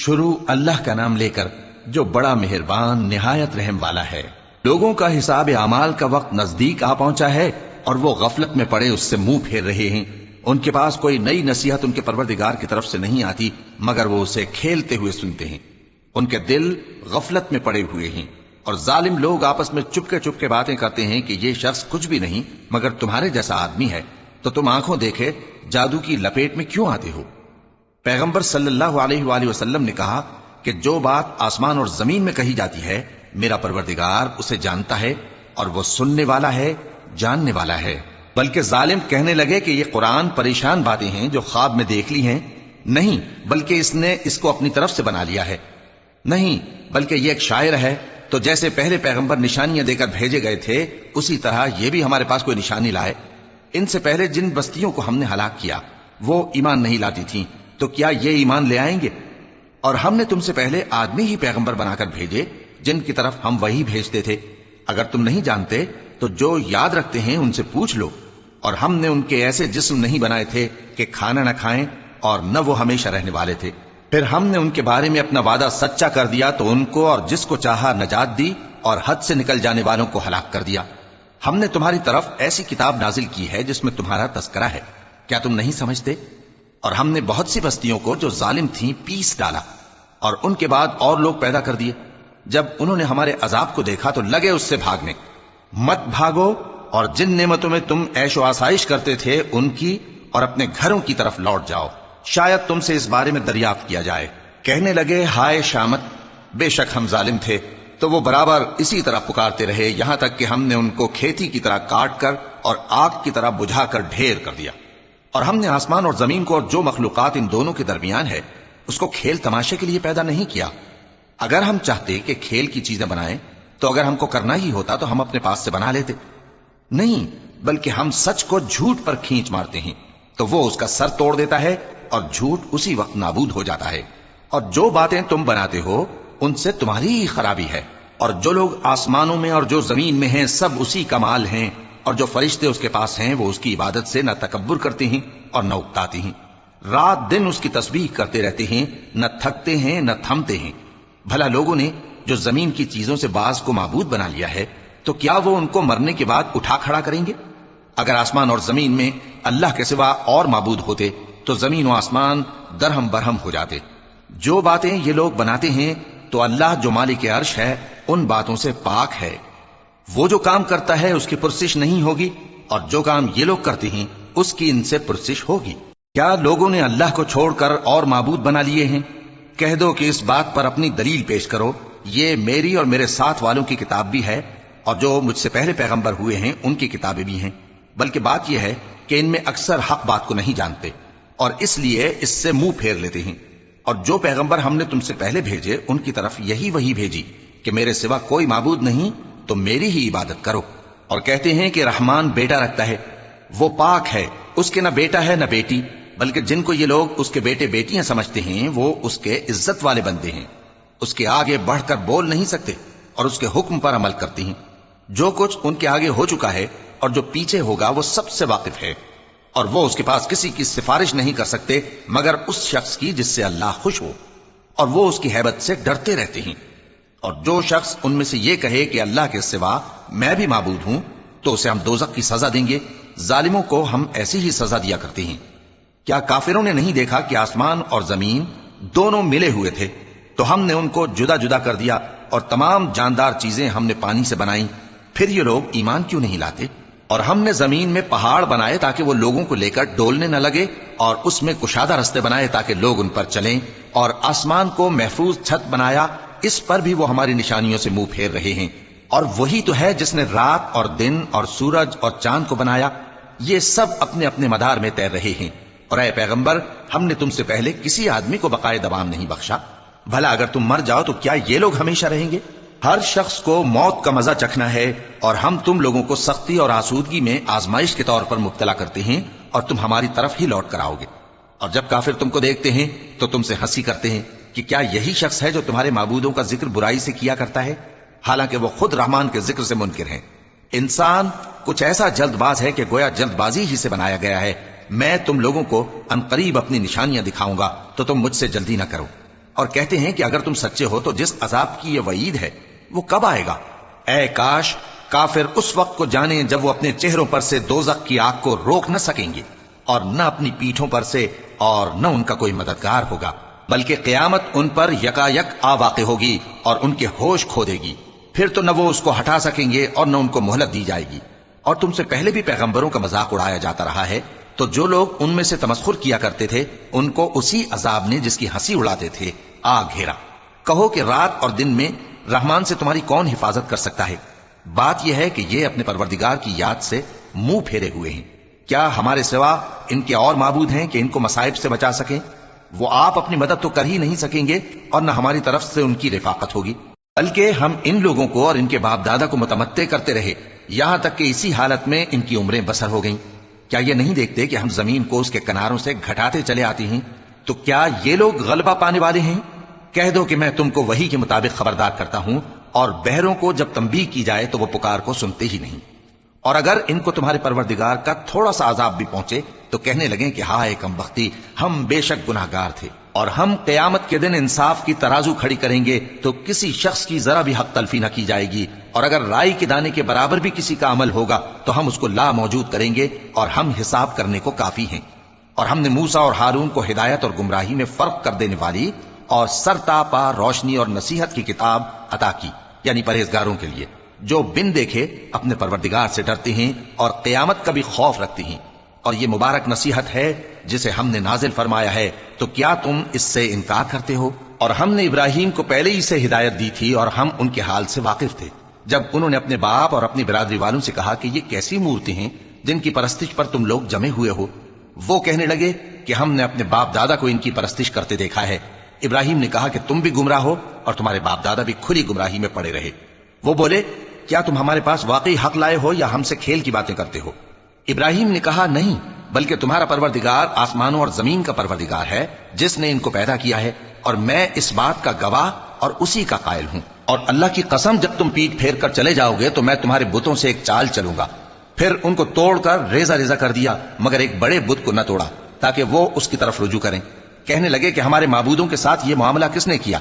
شروع اللہ کا نام لے کر جو بڑا مہربان نہایت رحم والا ہے۔ لوگوں کا حساب اعمال کا وقت نزدیک آ پہنچا ہے اور وہ غفلت میں پڑے اس سے منہ پھیر رہے ہیں۔ ان کے پاس کوئی نئی نصیحت ان کے پروردگار کی طرف سے نہیں آتی مگر وہ اسے کھیلتے ہوئے سنتے ہیں۔ ان کے دل غفلت میں پڑے ہوئے ہیں اور ظالم لوگ آپس میں چپکے باتیں کرتے ہیں کہ یہ شخص کچھ بھی نہیں مگر تمہارے جیسا آدمی ہے، تو تم آنکھوں دیکھے جادو کی لپیٹ میں کیوں آتے ہو؟ پیغمبر صلی اللہ علیہ وآلہ وسلم نے کہا کہ جو بات آسمان اور زمین میں کہی جاتی ہے میرا پروردگار اسے جانتا ہے اور وہ سننے والا ہے، جاننے والا ہے۔ بلکہ ظالم کہنے لگے کہ یہ قرآن پریشان باتیں ہیں جو خواب میں دیکھ لی ہیں، نہیں بلکہ اس نے اس کو اپنی طرف سے بنا لیا ہے، نہیں بلکہ یہ ایک شاعر ہے۔ تو جیسے پہلے پیغمبر نشانیاں دے کر بھیجے گئے تھے اسی طرح یہ بھی ہمارے پاس کوئی نشانی لائے۔ ان سے پہلے جن بستیوں کو ہم نے ہلاک کیا وہ ایمان نہیں لاتی تھیں، تو کیا یہ ایمان لے آئیں گے؟ اور ہم نے تم سے پہلے آدمی ہی پیغمبر بنا کر بھیجے جن کی طرف ہم وہی بھیجتے تھے۔ اگر تم نہیں جانتے تو جو یاد رکھتے ہیں ان سے پوچھ لو۔ اور ہم نے ان کے ایسے جسم نہیں بنائے تھے کہ کھانا نہ کھائیں اور نہ وہ ہمیشہ رہنے والے تھے۔ پھر ہم نے ان کے بارے میں اپنا وعدہ سچا کر دیا تو ان کو اور جس کو چاہا نجات دی اور حد سے نکل جانے والوں کو ہلاک کر دیا۔ ہم نے تمہاری طرف ایسی کتاب نازل کی ہے جس میں تمہارا تذکرہ ہے، کیا تم نہیں سمجھتے؟ اور ہم نے بہت سی بستیوں کو جو ظالم تھیں پیس ڈالا اور ان کے بعد اور لوگ پیدا کر دیے۔ جب انہوں نے ہمارے عذاب کو دیکھا تو لگے اس سے بھاگنے۔ مت بھاگو اور جن نعمتوں میں تم عیش و آسائش کرتے تھے ان کی اور اپنے گھروں کی طرف لوٹ جاؤ، شاید تم سے اس بارے میں دریافت کیا جائے۔ کہنے لگے ہائے شامت، بے شک ہم ظالم تھے، تو وہ برابر اسی طرح پکارتے رہے یہاں تک کہ ہم نے ان کو کھیتی کی طرح کاٹ کر اور آگ کی طرح بجھا کر ڈھیر کر دیا۔ اور ہم نے آسمان اور زمین کو اور جو مخلوقات ان دونوں کے درمیان ہے اس کو کھیل تماشے کے لیے پیدا نہیں کیا۔ اگر ہم چاہتے کہ کھیل کی چیزیں بنائیں تو اگر ہم کو کرنا ہی ہوتا تو ہم اپنے پاس سے بنا لیتے، نہیں بلکہ ہم سچ کو جھوٹ پر کھینچ مارتے ہیں تو وہ اس کا سر توڑ دیتا ہے اور جھوٹ اسی وقت نابود ہو جاتا ہے۔ اور جو باتیں تم بناتے ہو ان سے تمہاری ہی خرابی ہے، اور جو لوگ آسمانوں میں اور جو زمین میں ہیں سب اسی کا مال ہیں، اور جو فرشتے اس کے پاس ہیں وہ اس کی عبادت سے نہ تکبر کرتے ہیں اور نہ اکتاتے ہیں، رات دن اس کی تسبیح کرتے رہتے ہیں، نہ تھکتے ہیں نہ تھمتے ہیں۔ بھلا لوگوں نے جو زمین کی چیزوں سے بعض کو معبود بنا لیا ہے تو کیا وہ ان کو مرنے کے بعد اٹھا کھڑا کریں گے؟ اگر آسمان اور زمین میں اللہ کے سوا اور معبود ہوتے تو زمین و آسمان درہم برہم ہو جاتے۔ جو باتیں یہ لوگ بناتے ہیں تو اللہ جو مالک عرش ہے ان باتوں سے پاک ہے۔ وہ جو کام کرتا ہے اس کی پرسش نہیں ہوگی، اور جو کام یہ لوگ کرتے ہیں اس کی ان سے پرسش ہوگی۔ کیا لوگوں نے اللہ کو چھوڑ کر اور معبود بنا لیے ہیں؟ کہہ دو کہ اس بات پر اپنی دلیل پیش کرو، یہ میری اور میرے ساتھ والوں کی کتاب بھی ہے اور جو مجھ سے پہلے پیغمبر ہوئے ہیں ان کی کتابیں بھی ہیں۔ بلکہ بات یہ ہے کہ ان میں اکثر حق بات کو نہیں جانتے اور اس لیے اس سے منہ پھیر لیتے ہیں۔ اور جو پیغمبر ہم نے تم سے پہلے بھیجے ان کی طرف یہی وہی بھیجی کہ میرے سوا کوئی معبود نہیں تو میری ہی عبادت کرو۔ اور کہتے ہیں کہ رحمان بیٹا رکھتا ہے، وہ پاک ہے، اس کے نہ بیٹا ہے نہ بیٹی، بلکہ جن کو یہ لوگ اس کے بیٹے بیٹیاں سمجھتے ہیں وہ اس کے عزت والے بندے ہیں، اس کے آگے بڑھ کر بول نہیں سکتے اور اس کے حکم پر عمل کرتے ہیں۔ جو کچھ ان کے آگے ہو چکا ہے اور جو پیچھے ہوگا وہ سب سے واقف ہے، اور وہ اس کے پاس کسی کی سفارش نہیں کر سکتے مگر اس شخص کی جس سے اللہ خوش ہو، اور وہ اس کی ہیبت سے ڈرتے رہتے ہیں۔ اور جو شخص ان میں سے یہ کہے کہ اللہ کے سوا میں بھی معبود ہوں تو اسے ہم دوزخ کی سزا دیں گے۔ ظالموں کو ہم ایسی ہی سزا دیا کرتے ہیں۔ کیا کافروں نے نہیں دیکھا کہ آسمان اور زمین دونوں ملے ہوئے تھے تو ہم نے ان کو جدا جدا کر دیا اور تمام جاندار چیزیں ہم نے پانی سے بنائیں، پھر یہ لوگ ایمان کیوں نہیں لاتے؟ اور ہم نے زمین میں پہاڑ بنائے تاکہ وہ لوگوں کو لے کر ڈولنے نہ لگے، اور اس میں کشادہ رستے بنائے تاکہ لوگ ان پر چلیں، اور آسمان کو محفوظ چھت بنایا، اس پر بھی وہ ہماری نشانیوں سے منہ پھیر رہے ہیں۔ اور وہی تو ہے جس نے رات اور دن اور سورج اور چاند کو بنایا، یہ سب اپنے اپنے مدار میں تیر رہے ہیں۔ اور اے پیغمبر ہم نے تم سے پہلے کسی آدمی کو بقائے دوام نہیں بخشا، بھلا اگر تم مر جاؤ تو کیا یہ لوگ ہمیشہ رہیں گے؟ ہر شخص کو موت کا مزہ چکھنا ہے، اور ہم تم لوگوں کو سختی اور آسودگی میں آزمائش کے طور پر مبتلا کرتے ہیں اور تم ہماری طرف ہی لوٹ کر آؤ گے۔ اور جب کافر تم کو دیکھتے ہیں تو تم سے ہنسی کرتے ہیں کہ کیا یہی شخص ہے جو تمہارے معبودوں کا ذکر برائی سے کیا کرتا ہے، حالانکہ وہ خود رحمان کے ذکر سے منکر ہیں۔ انسان کچھ ایسا جلد باز ہے کہ گویا جلد بازی ہی سے بنایا گیا ہے۔ میں تم لوگوں کو عنقریب اپنی نشانیاں دکھاؤں گا تو تم مجھ سے جلدی نہ کرو۔ اور کہتے ہیں کہ اگر تم سچے ہو تو جس عذاب کی یہ وعید ہے وہ کب آئے گا؟ اے کاش کافر اس وقت کو جانے جب وہ اپنے چہروں پر سے دوزخ کی آگ کو روک نہ سکیں گے، اور نہ اپنی پیٹھوں پر سے، اور نہ ان کا کوئی مددگار ہوگا، بلکہ قیامت ان پر یکایک آ واقع ہوگی اور ان کے ہوش کھو دے گی، پھر تو نہ وہ اس کو ہٹا سکیں گے اور نہ ان کو مہلت دی جائے گی۔ اور تم سے پہلے بھی پیغمبروں کا مذاق اڑایا جاتا رہا ہے، تو جو لوگ ان میں سے تمسخر کیا کرتے تھے ان کو اسی عذاب نے جس کی ہنسی اڑاتے تھے آ گھیرا۔ کہو کہ رات اور دن میں رحمان سے تمہاری کون حفاظت کر سکتا ہے؟ بات یہ ہے کہ یہ اپنے پروردگار کی یاد سے منہ پھیرے ہوئے ہیں۔ کیا ہمارے سوا ان کے اور معبود ہیں کہ ان کو مصائب سے بچا سکیں؟ وہ آپ اپنی مدد تو کر ہی نہیں سکیں گے اور نہ ہماری طرف سے ان کی رفاقت ہوگی، بلکہ ہم ان لوگوں کو اور ان کے باپ دادا کو متمتع کرتے رہے یہاں تک کہ اسی حالت میں ان کی عمریں بسر ہو گئیں۔ کیا یہ نہیں دیکھتے کہ ہم زمین کو اس کے کناروں سے گھٹاتے چلے آتے ہیں؟ تو کیا یہ لوگ غلبہ پانے والے ہیں؟ کہہ دو کہ میں تم کو وحی کے مطابق خبردار کرتا ہوں، اور بہروں کو جب تنبیہ کی جائے تو وہ پکار کو سنتے ہی نہیں۔ اور اگر ان کو تمہارے پروردگار کا تھوڑا سا عذاب بھی پہنچے تو کہنے لگیں کہ ہائے کم بختی، ہم بے شک گناہگار تھے، اور ہم قیامت کے دن انصاف کی ترازو کھڑی کریں گے تو کسی شخص کی ذرا بھی حق تلفی نہ کی جائے گی، اور اگر رائی کے دانے کے برابر بھی کسی کا عمل ہوگا تو ہم اس کو لا موجود کریں گے، اور ہم حساب کرنے کو کافی ہیں۔ اور ہم نے موسیٰ اور ہارون کو ہدایت اور گمراہی میں فرق کر دینے والی اور سرتاپا روشنی اور نصیحت کی کتاب عطا کی، یعنی پرہیزگاروں کے لیے جو بن دیکھے اپنے پروردگار سے ڈرتے ہیں اور قیامت کا بھی خوف رکھتے ہیں۔ اور یہ مبارک نصیحت ہے جسے ہم نے نازل فرمایا ہے، تو کیا تم اس سے انکار کرتے ہو؟ اور ہم نے ابراہیم کو پہلے ہی سے ہدایت دی تھی اور ہم ان کے حال سے واقف تھے، جب انہوں نے اپنے باپ اور اپنی برادری والوں سے کہا کہ یہ کیسی مورتی ہیں جن کی پرستش پر تم لوگ جمے ہوئے ہو؟ وہ کہنے لگے کہ ہم نے اپنے باپ دادا کو ان کی پرستش کرتے دیکھا ہے۔ ابراہیم نے کہا کہ تم بھی گمراہ ہو اور تمہارے باپ دادا بھی کھلی گمراہی میں پڑے رہے۔ وہ بولے کیا تم ہمارے پاس واقعی حق لائے ہو یا ہم سے کھیل کی باتیں کرتے ہو؟ ابراہیم نے کہا نہیں، بلکہ تمہارا پروردگار آسمانوں اور زمین کا پروردگار ہے جس نے ان کو پیدا کیا ہے، اور میں اس بات کا گواہ اور اسی کا قائل ہوں۔ اور اللہ کی قسم جب تم پیٹ پھیر کر چلے جاؤ گے تو میں تمہارے بتوں سے ایک چال چلوں گا۔ پھر ان کو توڑ کر ریزہ ریزہ کر دیا، مگر ایک بڑے بت کو نہ توڑا تاکہ وہ اس کی طرف رجوع کریں۔ کہنے لگے کہ ہمارے معبودوں کے ساتھ یہ معاملہ کس نے کیا؟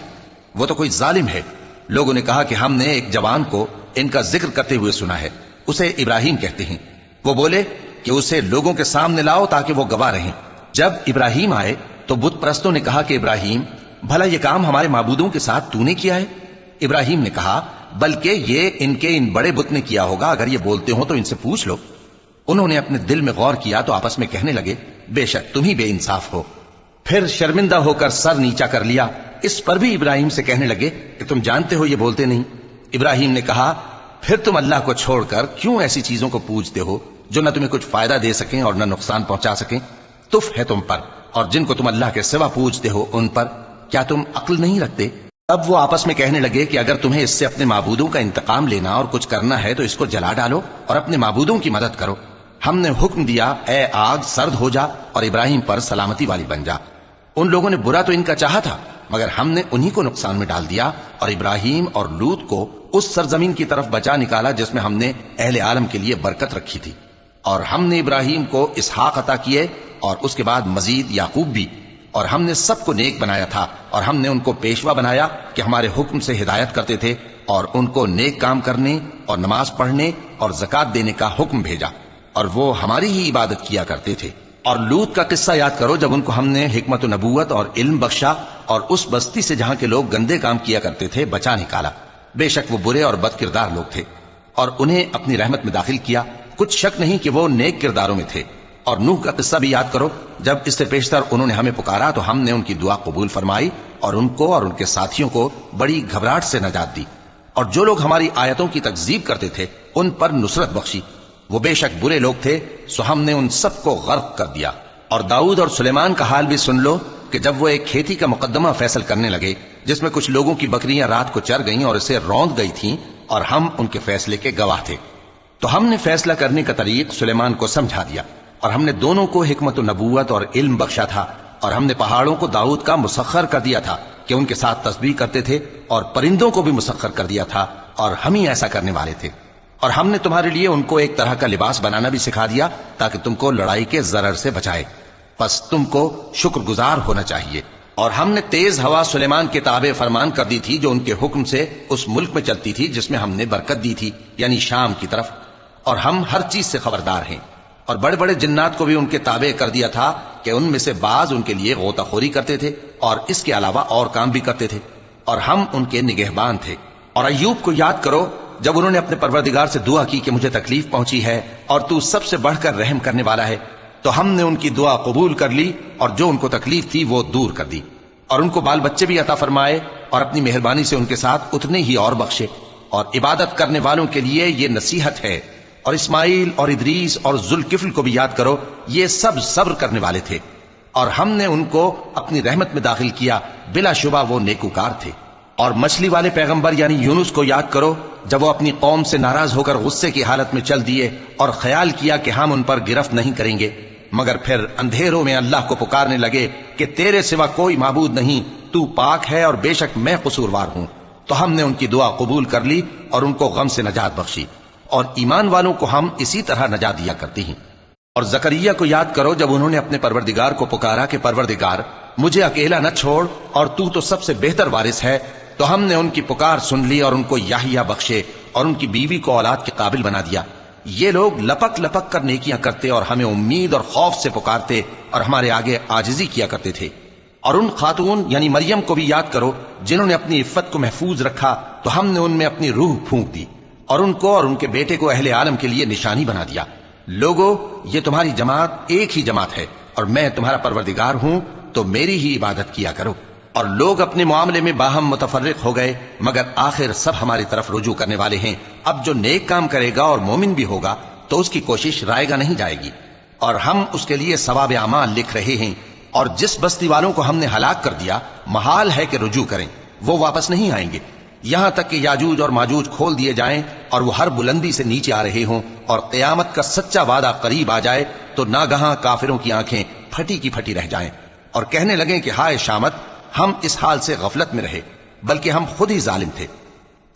وہ تو کوئی ظالم ہے۔ لوگوں نے کہا کہ ہم نے ایک جوان کو ان کا ذکر کرتے ہوئے سنا ہے، اسے ابراہیم کہتے ہیں۔ وہ بولے کہ اسے لوگوں کے سامنے لاؤ تاکہ وہ گواہ رہیں۔ جب ابراہیم آئے تو بت پرستوں نے کہا کہ ابراہیم، بھلا یہ کام ہمارے معبودوں کے ساتھ تو نے کیا ہے؟ ابراہیم نے کہا بلکہ یہ ان بڑے بت نے کیا ہوگا، اگر یہ بولتے ہو تو ان سے پوچھ لو۔ انہوں نے اپنے دل میں غور کیا تو آپس میں کہنے لگے بے شک تم ہی بے انصاف ہو۔ پھر شرمندہ ہو کر سر نیچا کر لیا۔ اس پر بھی ابراہیم سے کہنے لگے کہ تم جانتے ہو یہ بولتے نہیں۔ ابراہیم نے کہا پھر تم اللہ کو چھوڑ کر کیوں ایسی چیزوں کو پوجتے ہو جو نہ تمہیں کچھ فائدہ دے سکیں اور نہ نقصان پہنچا سکیں؟ تف ہے تم پر اور جن کو تم اللہ کے سوا پوجتے ہو ان پر، کیا تم عقل نہیں رکھتے؟ اب وہ آپس میں کہنے لگے کہ اگر تمہیں اس سے اپنے معبودوں کا انتقام لینا اور کچھ کرنا ہے تو اس کو جلا ڈالو اور اپنے معبودوں کی مدد کرو۔ ہم نے حکم دیا اے آگ سرد ہو جا اور ابراہیم پر سلامتی والی بن جا۔ ان لوگوں نے برا تو ان کا چاہا تھا مگر ہم نے انہی کو نقصان میں ڈال دیا، اور ابراہیم اور لوط کو اس سرزمین کی طرف بچا نکالا جس میں ہم نے اہل عالم کے لیے برکت رکھی تھی۔ اور ہم نے ابراہیم کو اسحاق عطا کیے اور اس کے بعد مزید یعقوب بھی، اور ہم نے سب کو نیک بنایا تھا، اور ہم نے ان کو پیشوا بنایا کہ ہمارے حکم سے ہدایت کرتے تھے، اور ان کو نیک کام کرنے اور نماز پڑھنے اور زکات دینے کا حکم بھیجا، اور وہ ہماری ہی عبادت کیا کرتے تھے۔ اور لوط کا قصہ یاد کرو جب ان کو ہم نے حکمت و نبوت اور علم بخشا اور اس بستی سے جہاں کے لوگ گندے کام کیا کرتے تھے بچا نکالا۔ بے شک وہ برے اور بد کردار لوگ تھے، اور انہیں اپنی رحمت میں داخل کیا، کچھ شک نہیں کہ وہ نیک کرداروں میں تھے۔ اور نوح کا قصہ بھی یاد کرو جب اس سے پیشتر انہوں نے ہمیں پکارا تو ہم نے ان کی دعا قبول فرمائی اور ان کو اور ان کے ساتھیوں کو بڑی گھبراہٹ سے نجات دی، اور جو لوگ ہماری آیتوں کی تکذیب کرتے تھے ان پر نصرت بخشی۔ وہ بے شک برے لوگ تھے سو ہم نے ان سب کو غرق کر دیا۔ اور داؤد اور سلیمان کا حال بھی سن لو کہ جب وہ ایک کھیتی کا مقدمہ فیصل کرنے لگے جس میں کچھ لوگوں کی بکریاں رات کو چر گئیں اور اسے روند گئی تھیں، اور ہم ان کے فیصلے کے گواہ تھے، تو ہم نے فیصلہ کرنے کا طریق سلیمان کو سمجھا دیا، اور ہم نے دونوں کو حکمت و نبوت اور علم بخشا تھا، اور ہم نے پہاڑوں کو داؤد کا مسخر کر دیا تھا کہ ان کے ساتھ تسبیح کرتے تھے، اور پرندوں کو بھی مسخر کر دیا تھا، اور ہم ہی ایسا کرنے والے تھے۔ اور ہم نے تمہارے لیے ان کو ایک طرح کا لباس بنانا بھی سکھا دیا تاکہ تم کو لڑائی کے ضرر سے بچائے، پس تم کو شکر گزار ہونا چاہیے۔ اور ہم نے تیز ہوا سلیمان کے تابع فرمان کر دی تھی جو ان کے حکم سے اس ملک میں چلتی تھی جس میں ہم نے برکت دی تھی، یعنی شام کی طرف، اور ہم ہر چیز سے خبردار ہیں۔ اور بڑے بڑے جنات کو بھی ان کے تابع کر دیا تھا کہ ان میں سے بعض ان کے لیے غوطہ خوری کرتے تھے اور اس کے علاوہ اور کام بھی کرتے تھے، اور ہم ان کے نگہبان تھے۔ اور ایوب کو یاد کرو جب انہوں نے اپنے پروردگار سے دعا کی کہ مجھے تکلیف پہنچی ہے اور تو سب سے بڑھ کر رحم کرنے والا ہے، تو ہم نے ان کی دعا قبول کر لی اور جو ان کو تکلیف تھی وہ دور کر دی، اور ان کو بال بچے بھی عطا فرمائے اور اپنی مہربانی سے ان کے ساتھ اتنے ہی اور بخشے۔ اور عبادت کرنے والوں کے لیے یہ نصیحت ہے۔ اور اسماعیل اور ادریس اور ذوالکفل کو بھی یاد کرو، یہ سب صبر کرنے والے تھے اور ہم نے ان کو اپنی رحمت میں داخل کیا، بلا شبہ وہ نیکوکار تھے۔ اور مچھلی والے پیغمبر یعنی یونس کو یاد کرو جب وہ اپنی قوم سے ناراض ہو کر غصے کی حالت میں چل دیے اور خیال کیا کہ ہم ان پر گرفت نہیں کریں گے، مگر پھر اندھیروں میں اللہ کو پکارنے لگے کہ تیرے سوا کوئی معبود نہیں، تو پاک ہے اور بے شک میں قصوروار ہوں۔ تو ہم نے ان کی دعا قبول کر لی اور ان کو غم سے نجات بخشی، اور ایمان والوں کو ہم اسی طرح نجات دیا کرتے ہیں۔ اور زکریا کو یاد کرو جب انہوں نے اپنے پروردگار کو پکارا کہ پروردگار مجھے اکیلا نہ چھوڑ اور تو سب سے بہتر وارث ہے، تو ہم نے ان کی پکار سن لی اور ان کو یحییٰ بخشے اور ان کی بیوی کو اولاد کے قابل بنا دیا۔ یہ لوگ لپک لپک کر نیکیاں کرتے اور ہمیں امید اور خوف سے پکارتے اور ہمارے آگے عاجزی کیا کرتے تھے۔ اور ان خاتون یعنی مریم کو بھی یاد کرو جنہوں نے اپنی عفت کو محفوظ رکھا، تو ہم نے ان میں اپنی روح پھونک دی اور ان کو اور ان کے بیٹے کو اہل عالم کے لیے نشانی بنا دیا۔ لوگو، یہ تمہاری جماعت ایک ہی جماعت ہے اور میں تمہارا پروردگار ہوں، تو میری ہی عبادت کیا کرو۔ اور لوگ اپنے معاملے میں باہم متفرق ہو گئے، مگر آخر سب ہماری طرف رجوع کرنے والے ہیں۔ اب جو نیک کام کرے گا اور مومن بھی ہوگا تو اس کی کوشش رائے گا نہیں جائے گی، اور ہم اس کے لیے ثواب اعمال لکھ رہے ہیں۔ اور جس بستی والوں کو ہم نے ہلاک کر دیا محال ہے کہ رجوع کریں، وہ واپس نہیں آئیں گے، یہاں تک کہ یاجوج اور ماجوج کھول دیے جائیں اور وہ ہر بلندی سے نیچے آ رہے ہوں، اور قیامت کا سچا وعدہ قریب آ جائے تو ناگہاں کافروں کی آنکھیں پھٹی کی پھٹی رہ جائیں اور کہنے لگیں کہ ہائے شامت، ہم اس حال سے غفلت میں رہے، بلکہ ہم خود ہی ظالم تھے۔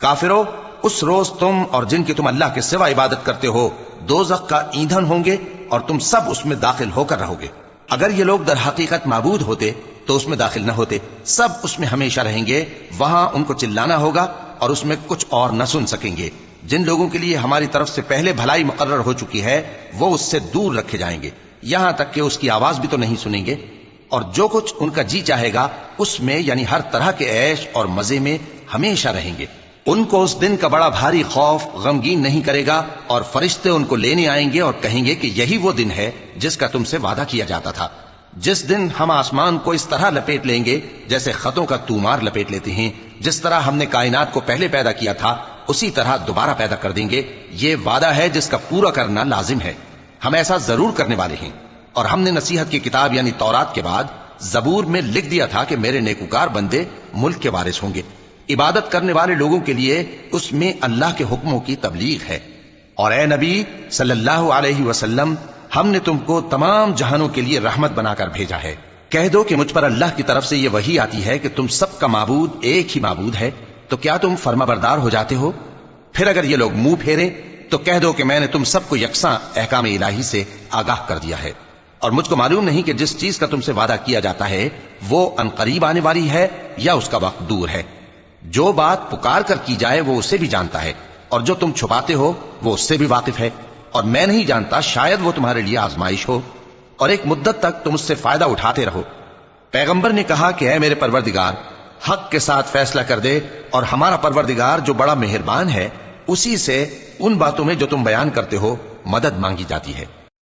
کافرو، اس روز تم اور جن کی تم اللہ کے سوا عبادت کرتے ہو دوزخ کا ایندھن ہوں گے اور تم سب اس میں داخل ہو کر رہو گے۔ اگر یہ لوگ در حقیقت معبود ہوتے تو اس میں داخل نہ ہوتے، سب اس میں ہمیشہ رہیں گے، وہاں ان کو چلانا ہوگا اور اس میں کچھ اور نہ سن سکیں گے۔ جن لوگوں کے لیے ہماری طرف سے پہلے بھلائی مقرر ہو چکی ہے وہ اس سے دور رکھے جائیں گے، یہاں تک کہ اس کی آواز بھی تو نہیں سنیں گے، اور جو کچھ ان کا جی چاہے گا اس میں یعنی ہر طرح کے عیش اور مزے میں ہمیشہ رہیں گے۔ ان کو اس دن کا بڑا بھاری خوف غمگین نہیں کرے گا، اور فرشتے ان کو لینے آئیں گے اور کہیں گے کہ یہی وہ دن ہے جس کا تم سے وعدہ کیا جاتا تھا، جس دن ہم آسمان کو اس طرح لپیٹ لیں گے جیسے خطوں کا تومار لپیٹ لیتے ہیں، جس طرح ہم نے کائنات کو پہلے پیدا کیا تھا اسی طرح دوبارہ پیدا کر دیں گے۔ یہ وعدہ ہے جس کا پورا کرنا لازم ہے، ہم ایسا ضرور کرنے والے ہیں۔ اور ہم نے نصیحت کی کتاب یعنی تورات کے بعد زبور میں لکھ دیا تھا کہ میرے نیکوکار بندے ملک کے وارث ہوں گے۔ عبادت کرنے والے لوگوں کے لیے اس میں اللہ کے حکموں کی تبلیغ ہے۔ اور اے نبی صلی اللہ علیہ وسلم، ہم نے تم کو تمام جہانوں کے لیے رحمت بنا کر بھیجا ہے۔ کہہ دو کہ مجھ پر اللہ کی طرف سے یہ وحی آتی ہے کہ تم سب کا معبود ایک ہی معبود ہے، تو کیا تم فرما بردار ہو جاتے ہو؟ پھر اگر یہ لوگ منہ پھیرے تو کہہ دو کہ میں نے تم سب کو یکساں احکام الہی سے آگاہ کر دیا ہے، اور مجھ کو معلوم نہیں کہ جس چیز کا تم سے وعدہ کیا جاتا ہے وہ عنقریب آنے والی ہے یا اس کا وقت دور ہے۔ جو بات پکار کر کی جائے وہ اسے بھی جانتا ہے، اور جو تم چھپاتے ہو وہ اس سے بھی واقف ہے، اور میں نہیں جانتا شاید وہ تمہارے لیے آزمائش ہو، اور ایک مدت تک تم اس سے فائدہ اٹھاتے رہو۔ پیغمبر نے کہا کہ اے میرے پروردگار، حق کے ساتھ فیصلہ کر دے، اور ہمارا پروردگار جو بڑا مہربان ہے اسی سے ان باتوں میں جو تم بیان کرتے ہو مدد مانگی جاتی ہے۔